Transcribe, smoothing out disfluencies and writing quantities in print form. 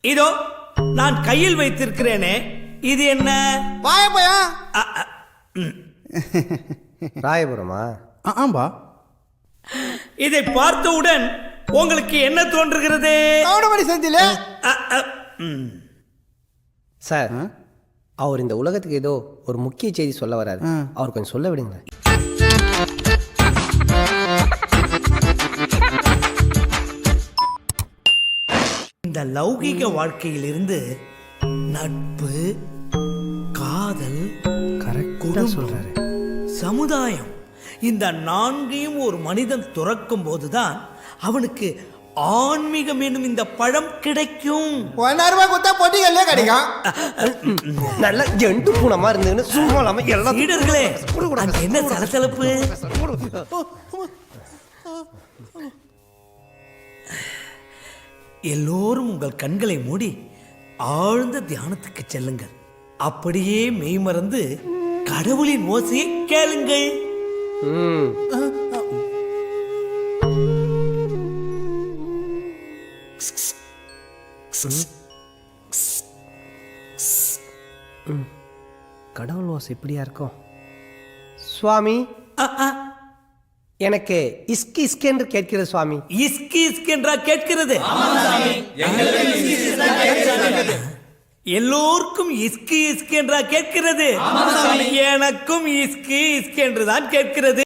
இதோ நான் கையில் வைத்திருக்கிறேனே, இது என்ன? வாயப்பயா. ராயபுரமா? ஆம்பா. இதை பார்த்தவுடன் உங்களுக்கு என்ன தோன்றுகிறது? கவுடமணி செந்தில. சார், அவர் இந்த உலகத்துக்கு ஏதோ ஒரு முக்கிய செய்தி சொல்ல வராரு. அவர் கொஞ்சம் சொல்ல விடுங்க. இந்த லௌகிக வாழ்க்கையிலிருந்து நட்பு, காதல், கரெக்டா சொல்றாரு. சமுதாயம், இந்த நான்கையும் ஒரு மனிதன் துறக்கும் போதுதான் அவனுக்கு ஆன்மீகம் என்னும் இந்த பழம் கிடைக்கும். 1,000 ரூபாய் கொடுத்தா பொட்டிகள்ல கிடைக்கும். நல்ல ஜெண்டு பூனமா இருந்ததுன்னு சும்மா இல்லாம எல்லாம் சீடர்களே, அங்க என்ன சலசலப்பு? எல்லோரும் உங்கள் கண்களை மூடி ஆழ்ந்த தியானத்துக்கு செல்லுங்கள். அப்படியே மெய்மறந்து கடவுளின் ஓசையை கேளுங்கள். கடவுள் ஓசை இப்படியா இருக்கும்? சுவாமி, எனக்கு இஸ்கி இஸ்கி என்று கேட்கிறது சுவாமி. இஸ்கி இஸ்கி என்றா கேட்கிறது? எல்லோருக்கும் இஸ்கி இஸ்கி என்றா கேட்கிறது? எனக்கும் இஸ்கி இஸ்கி என்றுதான் கேட்கிறது.